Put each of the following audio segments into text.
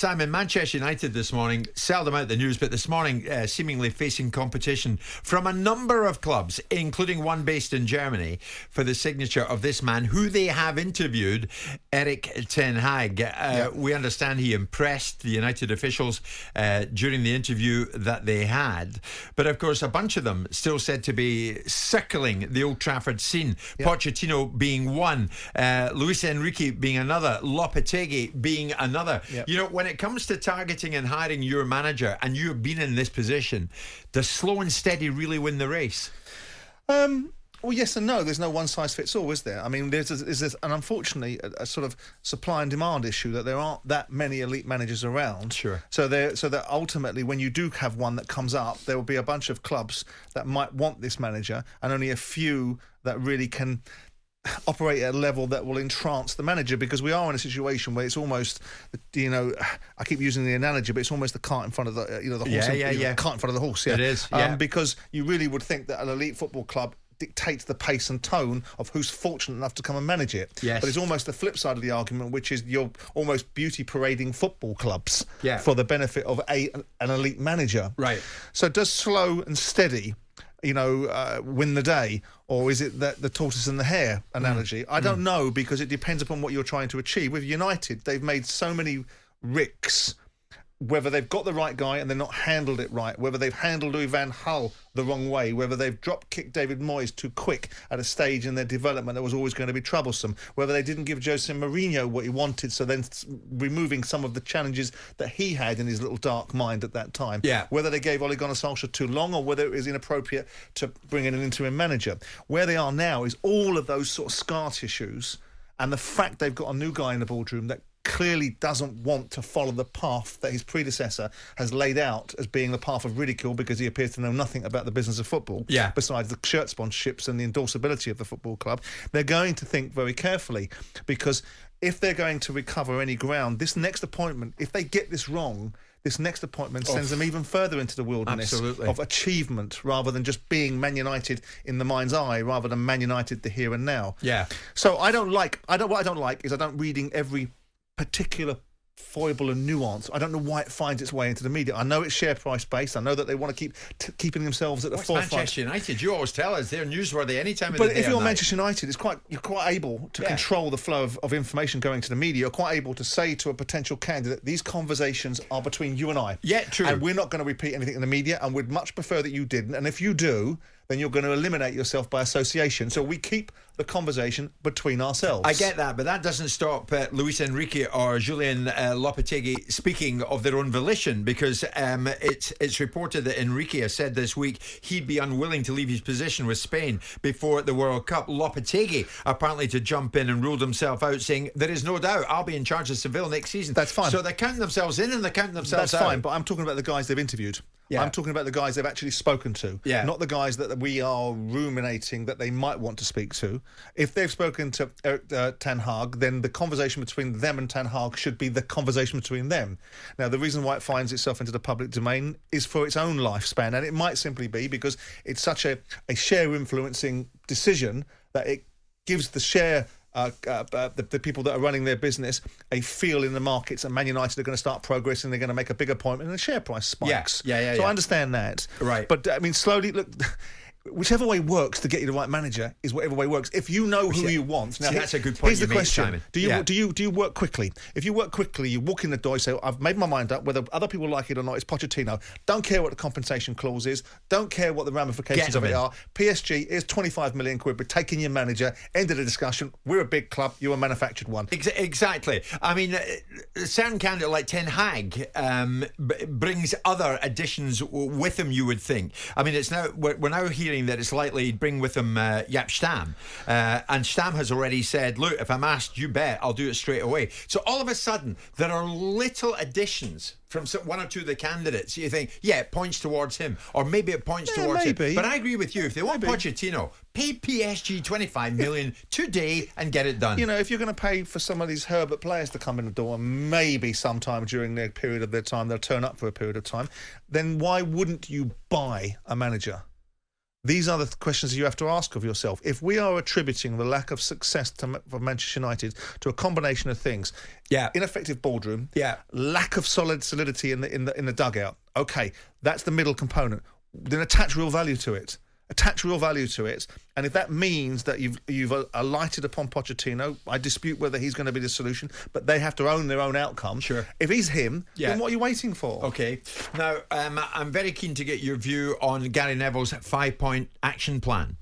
Simon, Manchester United this morning, seldom out the news, but this morning seemingly facing competition from a number of clubs, including one based in Germany, for the signature of this man who they have interviewed, Erik ten Hag. We understand he impressed the United officials during the interview that they had. But of course, a bunch of them still said to be circling the Old Trafford scene. Pochettino being one, Luis Enrique being another, Lopetegui being another. You know, when it comes to targeting and hiring your manager, and you have been in this position, does slow and steady really win the race? Well, yes and no. There's no one size fits all, is there? I mean, there's an unfortunately a sort of supply and demand issue that there aren't that many elite managers around. Sure. So that ultimately, when you do have one that comes up, there will be a bunch of clubs that might want this manager, and only a few that really can operate at a level that will entrance the manager, because we are in a situation where it's almost, you know, I keep using the analogy, but it's almost the cart in front of the, the horse. Cart in front of the horse. Yeah, it is. Because you really would think that an elite football club dictates the pace and tone of who's fortunate enough to come and manage it. Yes. But it's almost the flip side of the argument, which is you're almost beauty parading football clubs for the benefit of an elite manager. Right. So does slow and steady, win the day, or is it that the tortoise and the hare analogy? I don't know, because it depends upon what you're trying to achieve. With United, they've made so many ricks, whether they've got the right guy and they've not handled it right, whether they've handled Louis van Gaal the wrong way, whether they've drop-kicked David Moyes too quick at a stage in their development that was always going to be troublesome, whether they didn't give Jose Mourinho what he wanted, so then removing some of the challenges that he had in his little dark mind at that time, whether they gave Ole Gunnar Solskjaer too long, or whether it was inappropriate to bring in an interim manager. Where they are now is all of those sort of scar tissues, and the fact they've got a new guy in the boardroom that clearly doesn't want to follow the path that his predecessor has laid out as being the path of ridicule, because he appears to know nothing about the business of football, besides the shirt sponsorships and the endorsability of the football club. They're going to think very carefully, because if they're going to recover any ground, this next appointment, if they get this wrong, this next appointment sends them even further into the wilderness of achievement, rather than just being Man United in the mind's eye, rather than Man United the here and now. So what I don't like is I don't reading every particular foible and nuance. I don't know why it finds its way into the media. I know it's share price based. I know that they want to keep keeping themselves at the forefront. Manchester United, you always tell us they're newsworthy any time of the day. But if you're Manchester United, you're quite able to control the flow of information going to the media. You're quite able to say to a potential candidate, these conversations are between you and I. Yeah, true. And we're not going to repeat anything in the media, and we'd much prefer that you didn't. And if you do, then you're going to eliminate yourself by association. So we keep the conversation between ourselves. I get that, but that doesn't stop Luis Enrique or Julian Lopetegui speaking of their own volition, because it's reported that Enrique has said this week he'd be unwilling to leave his position with Spain before the World Cup. Lopetegui apparently to jump in and ruled himself out, saying there is no doubt I'll be in charge of Seville next season. That's fine. So they're counting themselves in and they're counting themselves out. That's fine, but I'm talking about the guys they've interviewed. I'm talking about the guys they've actually spoken to, not the guys that we are ruminating that they might want to speak to. If they've spoken to Erik ten Hag, then the conversation between them and Ten Hag should be the conversation between them. Now, the reason why it finds itself into the public domain is for its own lifespan, and it might simply be because it's such a share-influencing decision that it gives the share... the people that are running their business a feel in the markets, and Man United are going to start progressing, they're going to make a big appointment, and the share price spikes. So I understand that. Right. But, I mean, slowly, look... Whichever way works to get you the right manager is whatever way works. If you know who you want, now that's a good point. Here's the question: Simon. Do you work quickly? If you work quickly, you walk in the door, you say, "I've made my mind up. Whether other people like it or not, it's Pochettino. Don't care what the compensation clause is. Don't care what the ramifications of it are. PSG is 25 million quid. We're taking your manager. End of the discussion. We're a big club. You're a manufactured one." Exactly. I mean, a certain candidate like Ten Hag brings other additions with him, you would think. I mean, we're now hearing that it's likely he'd bring with him Jaap Stam, and Stam has already said, look, if I'm asked, you bet I'll do it straight away. So all of a sudden there are little additions from one or two of the candidates. You think, it points towards him, or maybe it points towards him. But I agree with you. If they want Pochettino, pay PSG 25 million today and get it done. You know, if you're going to pay for some of these Herbert players to come in the door, maybe sometime during their period of their time they'll turn up for a period of time, then why wouldn't you buy a manager? These are the questions you have to ask of yourself. If we are attributing the lack of success for Manchester United to a combination of things, ineffective boardroom, lack of solidity in the dugout, okay, that's the middle component. Then attach real value to it. And if that means that you've alighted upon Pochettino, I dispute whether he's going to be the solution, but they have to own their own outcome. Sure. If he's him, then what are you waiting for? Okay. Now, I'm very keen to get your view on Gary Neville's 5-point action plan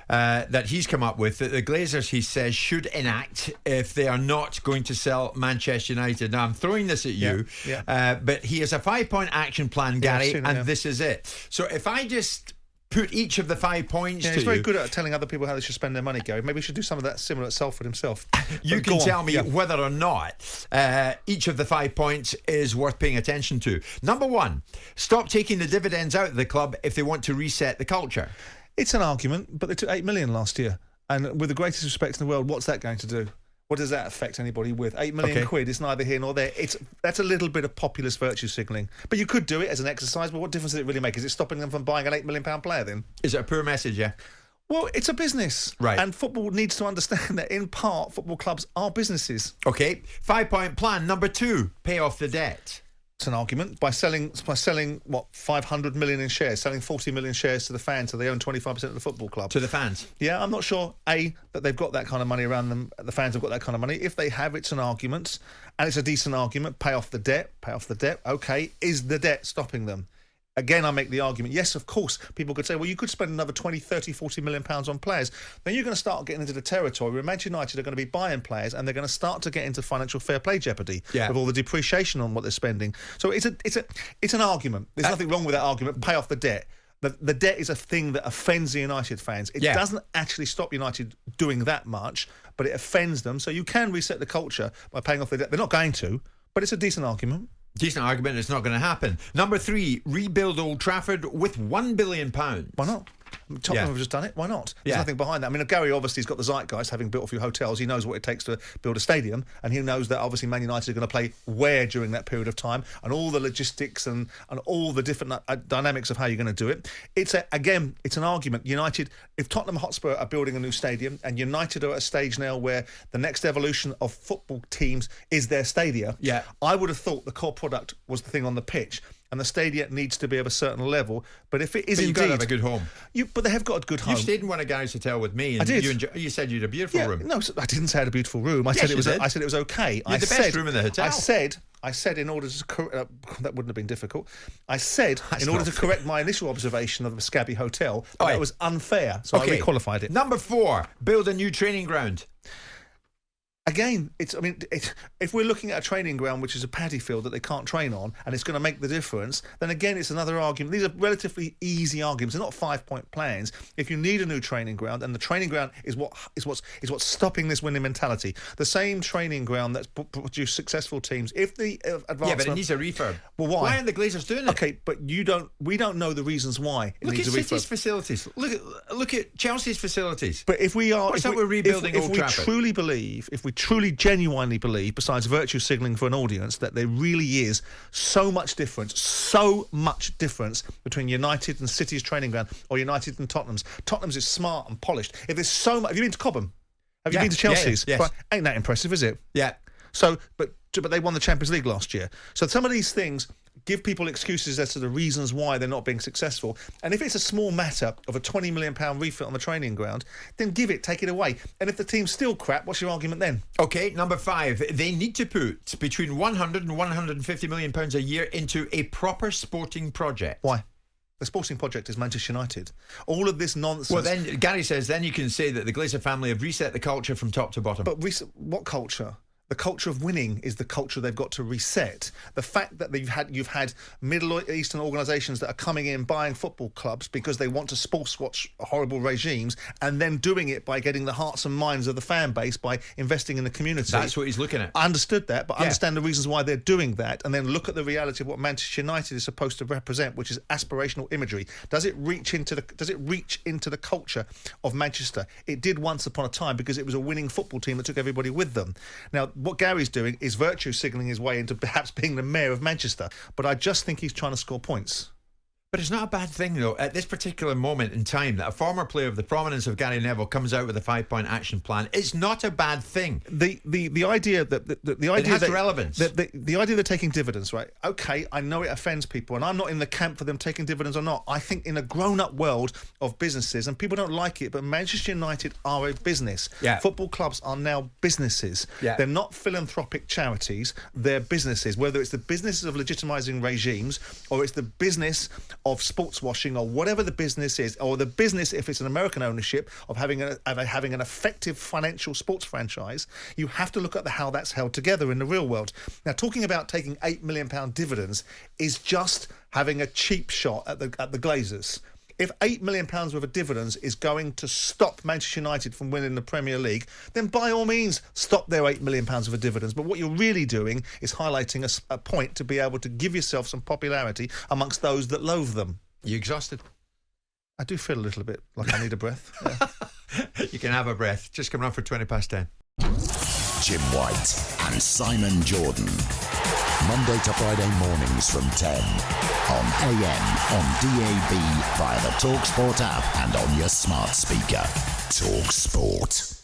that he's come up with, that the Glazers, he says, should enact if they are not going to sell Manchester United. Now, I'm throwing this at you, but he has a 5-point action plan, Gary, this is it. So if I just put each of the 5 points to you. He's very good at telling other people how they should spend their money, Gary. Maybe we should do some of that similar at Salford himself. You can tell me whether or not each of the 5 points is worth paying attention to. Number 1, stop taking the dividends out of the club if they want to reset the culture. It's an argument, but they took 8 million last year. And with the greatest respect in the world, what's that going to do? What does that affect anybody with? 8 million quid, it's neither here nor there. That's a little bit of populist virtue signalling. But you could do it as an exercise, but what difference does it really make? Is it stopping them from buying an £8 million player then? Is it a poor message, Well, it's a business. Right. And football needs to understand that, in part, football clubs are businesses. Okay. 5-point plan. Number 2, pay off the debt. It's an argument. By selling 500 million in shares, selling 40 million shares to the fans, so they own 25% of the football club. To the fans? Yeah, I'm not sure, A, that they've got that kind of money around them, the fans have got that kind of money. If they have, it's an argument, and it's a decent argument. Pay off the debt. Okay, is the debt stopping them? Again, I make the argument, yes, of course, people could say, well, you could spend another 20, 30, 40 million pounds on players. Then you're going to start getting into the territory where Manchester United are going to be buying players and they're going to start to get into financial fair play jeopardy with all the depreciation on what they're spending. So it's an argument. There's nothing wrong with that argument. Pay off the debt. The debt is a thing that offends the United fans. It doesn't actually stop United doing that much, but it offends them. So you can reset the culture by paying off the debt. They're not going to, but it's a decent argument. Decent argument, it's not going to happen. Number 3, rebuild Old Trafford with £1 billion. Why not? Tottenham have just done it. Why not? There's nothing behind that. I mean, Gary obviously has got the zeitgeist, having built a few hotels. He knows what it takes to build a stadium, and he knows that obviously Man United are going to play where during that period of time, and all the logistics and all the different dynamics of how you're going to do it. It's an argument. United, if Tottenham Hotspur are building a new stadium, and United are at a stage now where the next evolution of football teams is their stadia, I would have thought the core product was the thing on the pitch. And the stadium needs to be of a certain level. But if it is you've got to have a good home. But they have got a good home. You stayed in one of Gary's hotel with me, and I did. You said you had a beautiful room. No, I didn't say I had a beautiful room. I said it was okay. You had the best room in the hotel. I said in order to that wouldn't have been difficult. I said in order to correct my initial observation of the scabby hotel, that was unfair. So I requalified it. Number 4, build a new training ground. Again, if we're looking at a training ground which is a paddy field that they can't train on, and it's going to make the difference, then again, it's another argument. These are relatively easy arguments. They're not 5-point plans. If you need a new training ground, and the training ground is what's stopping this winning mentality, the same training ground that's produced successful teams. If the advancement, but it needs a refurb. Well, why aren't the Glazers doing it? Okay, but we don't know the reasons why it needs a refurb. Look at City's facilities. Look at Chelsea's facilities. But if we are, we're rebuilding Old Trafford. If we truly genuinely believe, besides virtue signalling for an audience, that there really is so much difference between United and City's training ground or United and Tottenham's. Tottenham's is smart and polished. If there's so much, have you been to Cobham? Have you been to Chelsea's? Yes. Right. Ain't that impressive, is it? Yeah. So, but they won the Champions League last year. So some of these things give people excuses as to the reasons why they're not being successful. And if it's a small matter of a £20 million refit on the training ground, then take it away. And if the team's still crap, what's your argument then? Okay, number 5. They need to put between 100 and 150 million pounds a year into a proper sporting project. Why? The sporting project is Manchester United. All of this nonsense. Well, then Gary says, then you can say that the Glazer family have reset the culture from top to bottom. But what culture? The culture of winning is the culture they've got to reset. The fact that you've had Middle Eastern organisations that are coming in buying football clubs because they want to sports watch horrible regimes, and then doing it by getting the hearts and minds of the fan base by investing in the community. That's what he's looking at. I understood that, but understand the reasons why they're doing that, and then look at the reality of what Manchester United is supposed to represent, which is aspirational imagery. Does it reach into the culture of Manchester? It did once upon a time because it was a winning football team that took everybody with them. Now, what Gary's doing is virtue signalling his way into perhaps being the mayor of Manchester, but I just think he's trying to score points. But it's not a bad thing, though, at this particular moment in time, that a former player of the prominence of Gary Neville comes out with a 5-point action plan. It's not a bad thing. The idea that the idea has that relevance. The idea they're taking dividends, right? Okay, I know it offends people, and I'm not in the camp for them taking dividends or not. I think in a grown-up world of businesses, and people don't like it, but Manchester United are a business. Yeah. Football clubs are now businesses. Yeah. They're not philanthropic charities. They're businesses. Whether it's the business of legitimising regimes, or it's the business of sports washing, or whatever the business is, or the business, if it's an American ownership, of having an effective financial sports franchise, you have to look at how that's held together in the real world. Now, talking about taking £8 million dividends is just having a cheap shot at the Glazers. If £8 million worth of dividends is going to stop Manchester United from winning the Premier League, then by all means stop their £8 million worth of dividends. But what you're really doing is highlighting a point to be able to give yourself some popularity amongst those that loathe them. You exhausted? I do feel a little bit like I need a breath. Yeah. You can have a breath. Just coming on for 10:20. Jim White and Simon Jordan. Monday to Friday mornings from 10 on AM, on DAB, via the talkSPORT app and on your smart speaker. talkSPORT.